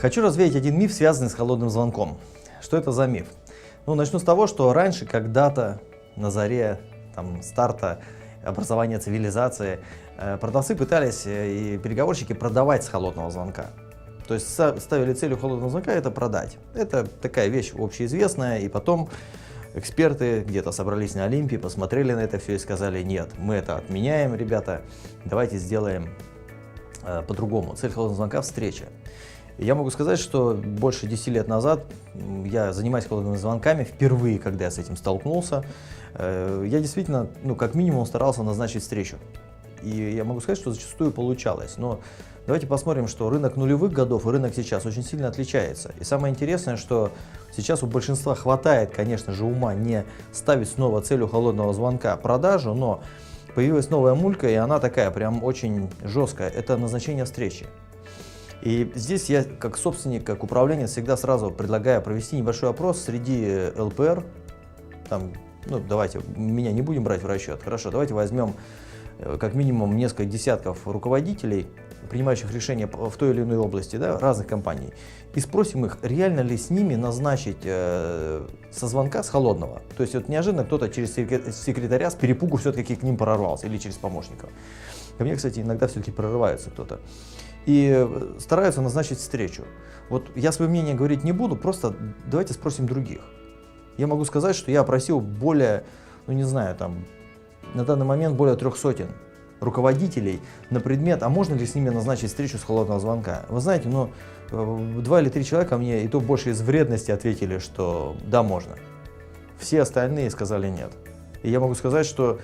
Хочу развеять один миф, связанный с холодным звонком. Что это за миф? Ну, начну с того, что раньше, когда-то, на заре старта образования цивилизации, продавцы пытались и переговорщики продавать с холодного звонка. То есть ставили целью холодного звонка это продать. Это такая вещь общеизвестная, и потом эксперты где-то собрались на Олимпе, посмотрели на это все и сказали: нет, мы это отменяем, ребята, давайте сделаем по-другому. Цель холодного звонка – встреча. И я могу сказать, что больше 10 лет назад я занимаюсь холодными звонками, впервые, когда я с этим столкнулся, я действительно, как минимум, старался назначить встречу. И я могу сказать, что зачастую получалось. Но давайте посмотрим, что рынок нулевых годов и рынок сейчас очень сильно отличается. И самое интересное, что сейчас у большинства хватает, конечно же, ума не ставить снова целью холодного звонка продажу, но появилась новая мулька, и она такая прям очень жесткая. Это назначение встречи. И здесь я, как собственник, как управленец, всегда сразу предлагаю провести небольшой опрос среди ЛПР. Давайте, меня не будем брать в расчет. Хорошо, давайте возьмем как минимум несколько десятков руководителей, принимающих решения в той или иной области, разных компаний, и спросим их, реально ли с ними назначить со звонка, с холодного. То есть неожиданно кто-то через секретаря с перепугу все-таки к ним прорвался, или через помощников. Ко мне, кстати, иногда все-таки прорывается кто-то. И стараются назначить встречу. Вот я свое мнение говорить не буду, просто давайте спросим других. Я могу сказать, что я опросил более, на данный момент более 300 руководителей на предмет, а можно ли с ними назначить встречу с холодного звонка. Вы знаете, 2 или 3 человека мне, и то больше из вредности, ответили, что да, можно. Все остальные сказали нет. И я могу сказать, что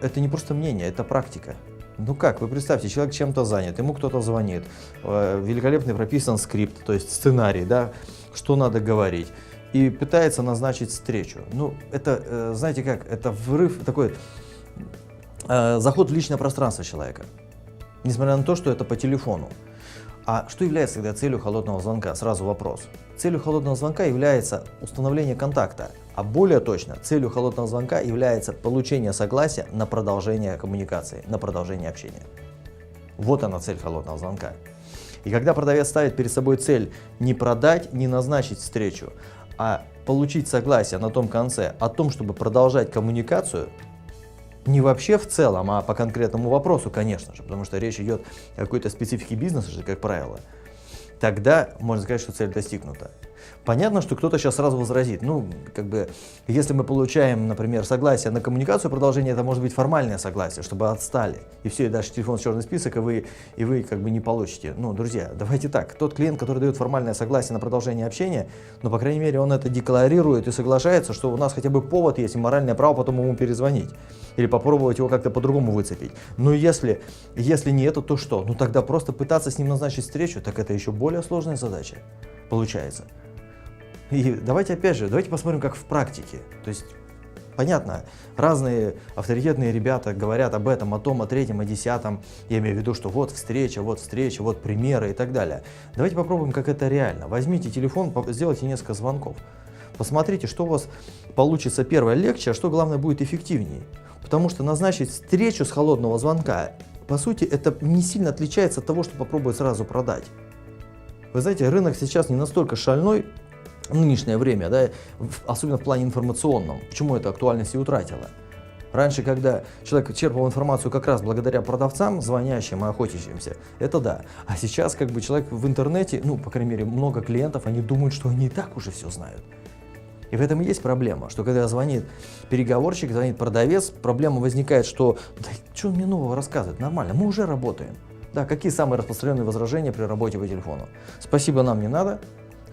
это не просто мнение, это практика. Вы представьте, человек чем-то занят, ему кто-то звонит, великолепный прописан скрипт, то есть сценарий, что надо говорить, и пытается назначить встречу. Это, знаете как, это врыв, такой заход в личное пространство человека, несмотря на то, что это по телефону. А что является тогда целью холодного звонка? Сразу вопрос. Целью холодного звонка является установление контакта, а более точно, целью холодного звонка является получение согласия на продолжение коммуникации, на продолжение общения. Вот она цель холодного звонка. И когда продавец ставит перед собой цель не продать, не назначить встречу, а получить согласие на том конце о том, чтобы продолжать коммуникацию, не вообще в целом, а по конкретному вопросу, конечно же, потому что речь идет о какой-то специфике бизнеса же, как правило, тогда можно сказать, что цель достигнута. Понятно, что кто-то сейчас сразу возразит, если мы получаем, например, согласие на коммуникацию, продолжение, это может быть формальное согласие, чтобы отстали, и все, и дальше телефон в черный список, и вы не получите. Друзья, давайте так, тот клиент, который дает формальное согласие на продолжение общения, по крайней мере, он это декларирует и соглашается, что у нас хотя бы повод есть и моральное право потом ему перезвонить, или попробовать его как-то по-другому выцепить. Если не это, то что? Тогда просто пытаться с ним назначить встречу, так это еще более сложная задача получается. И давайте посмотрим, как в практике. То есть, понятно, разные авторитетные ребята говорят об этом, о том, о третьем, о десятом. Я имею в виду, что вот встреча, вот примеры и так далее. Давайте попробуем, как это реально. Возьмите телефон, сделайте несколько звонков. Посмотрите, что у вас получится первое легче, а что, главное, будет эффективнее. Потому что назначить встречу с холодного звонка, по сути, это не сильно отличается от того, что попробовать сразу продать. Вы знаете, рынок сейчас не настолько шальной, в нынешнее время, особенно в плане информационном. Почему это актуальность и утратило? Раньше, когда человек черпал информацию как раз благодаря продавцам, звонящим и охотящимся, это да. А сейчас человек в интернете, по крайней мере, много клиентов, они думают, что они и так уже все знают. И в этом и есть проблема, что когда звонит переговорщик, звонит продавец, проблема возникает, что что он мне нового рассказывает, нормально, мы уже работаем. Какие самые распространенные возражения при работе по телефону? Спасибо, нам не надо.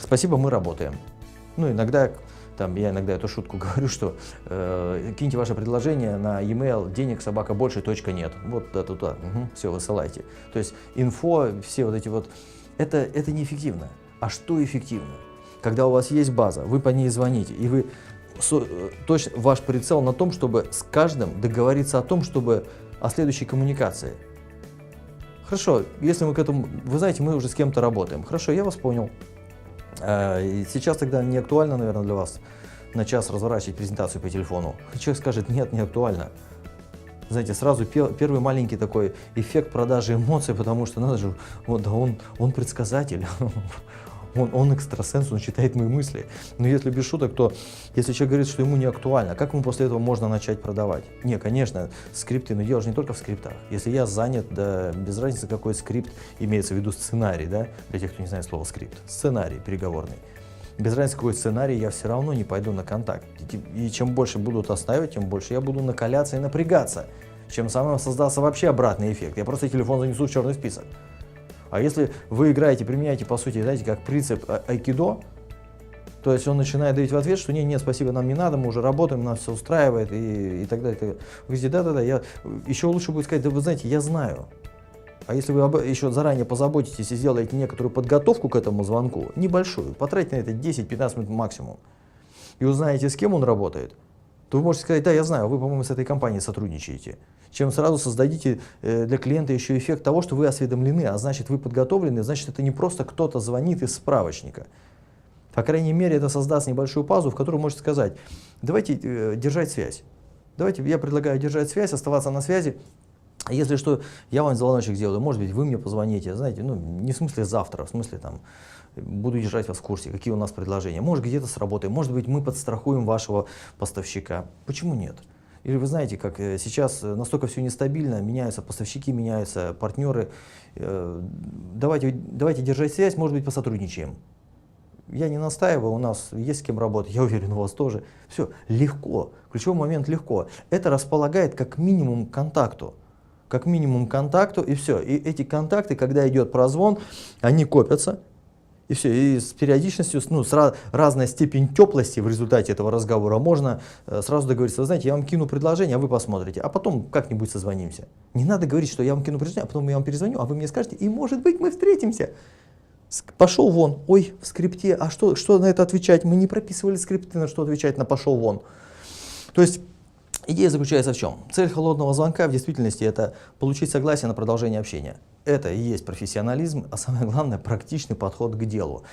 Спасибо, мы работаем. Иногда, я иногда эту шутку говорю, что киньте ваше предложение на e-mail денег@больше.нет. Вот туда, все, высылайте. То есть инфо, все это неэффективно. А что эффективно? Когда у вас есть база, вы по ней звоните, и вы точно ваш прицел на том, чтобы с каждым договориться о следующей коммуникации. Хорошо, если мы к этому, вы знаете, мы уже с кем-то работаем. Хорошо, я вас понял. Сейчас тогда не актуально, наверное, для вас на час разворачивать презентацию по телефону. Человек скажет: нет, не актуально. Знаете, сразу первый маленький такой эффект продажи эмоций, потому что надо же, он предсказатель. Он экстрасенс, он читает мои мысли. Но если без шуток, то если человек говорит, что ему не актуально, как ему после этого можно начать продавать? Не, конечно, скрипты, но дело же не только в скриптах. Если я занят, да без разницы, какой скрипт, имеется в виду сценарий, да, для тех, кто не знает слова скрипт, сценарий переговорный. Без разницы, какой сценарий, я все равно не пойду на контакт. И чем больше будут оставить, тем больше я буду накаляться и напрягаться. Чем самым создался вообще обратный эффект. Я просто телефон занесу в черный список. А если вы играете, применяете, по сути, знаете, как принцип айкидо, то есть он начинает давить в ответ, что нет, спасибо, нам не надо, мы уже работаем, нас все устраивает и так далее. Вы говорите, да, еще лучше будет сказать, да вы знаете, я знаю. А если вы еще заранее позаботитесь и сделаете некоторую подготовку к этому звонку, небольшую, потратите на это 10-15 минут максимум, и узнаете, с кем он работает, то вы можете сказать, да, я знаю, вы, по-моему, с этой компанией сотрудничаете. Чем сразу создадите для клиента еще эффект того, что вы осведомлены, а значит, вы подготовлены, значит, это не просто кто-то звонит из справочника. По крайней мере, это создаст небольшую паузу, в которой вы можете сказать, давайте держать связь. Давайте, я предлагаю держать связь, оставаться на связи. Если что, я вам звоночек сделаю, может быть, вы мне позвоните, знаете, не в смысле завтра, в смысле там, буду держать вас в курсе, какие у нас предложения. Может, где-то сработаем, может быть, мы подстрахуем вашего поставщика. Почему нет? Или вы знаете, как сейчас настолько все нестабильно, меняются поставщики, меняются партнеры. Давайте держать связь, может быть, посотрудничаем. Я не настаиваю, у нас есть с кем работать, я уверен, у вас тоже. Все, легко. Ключевой момент легко. Это располагает как минимум к контакту. Как минимум к контакту, и все. И эти контакты, когда идет прозвон, они копятся. И все, и с периодичностью, с разной степень теплости в результате этого разговора можно сразу договориться, вы знаете, я вам кину предложение, а вы посмотрите, а потом как-нибудь созвонимся. Не надо говорить, что я вам кину предложение, а потом я вам перезвоню, а вы мне скажете, и может быть мы встретимся. Пошел вон, ой, в скрипте, а что на это отвечать? Мы не прописывали скрипты, на что отвечать на пошел вон. То есть идея заключается в чем? Цель холодного звонка в действительности это получить согласие на продолжение общения. Это и есть профессионализм, а самое главное практичный подход к делу.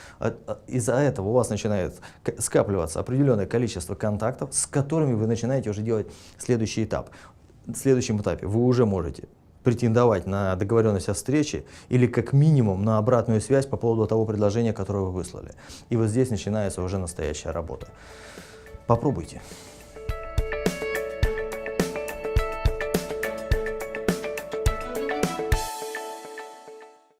Из-за этого у вас начинает скапливаться определенное количество контактов, с которыми вы начинаете уже делать следующий этап. В следующем этапе вы уже можете претендовать на договоренность о встрече или как минимум на обратную связь по поводу того предложения, которое вы выслали. И вот здесь начинается уже настоящая работа. Попробуйте.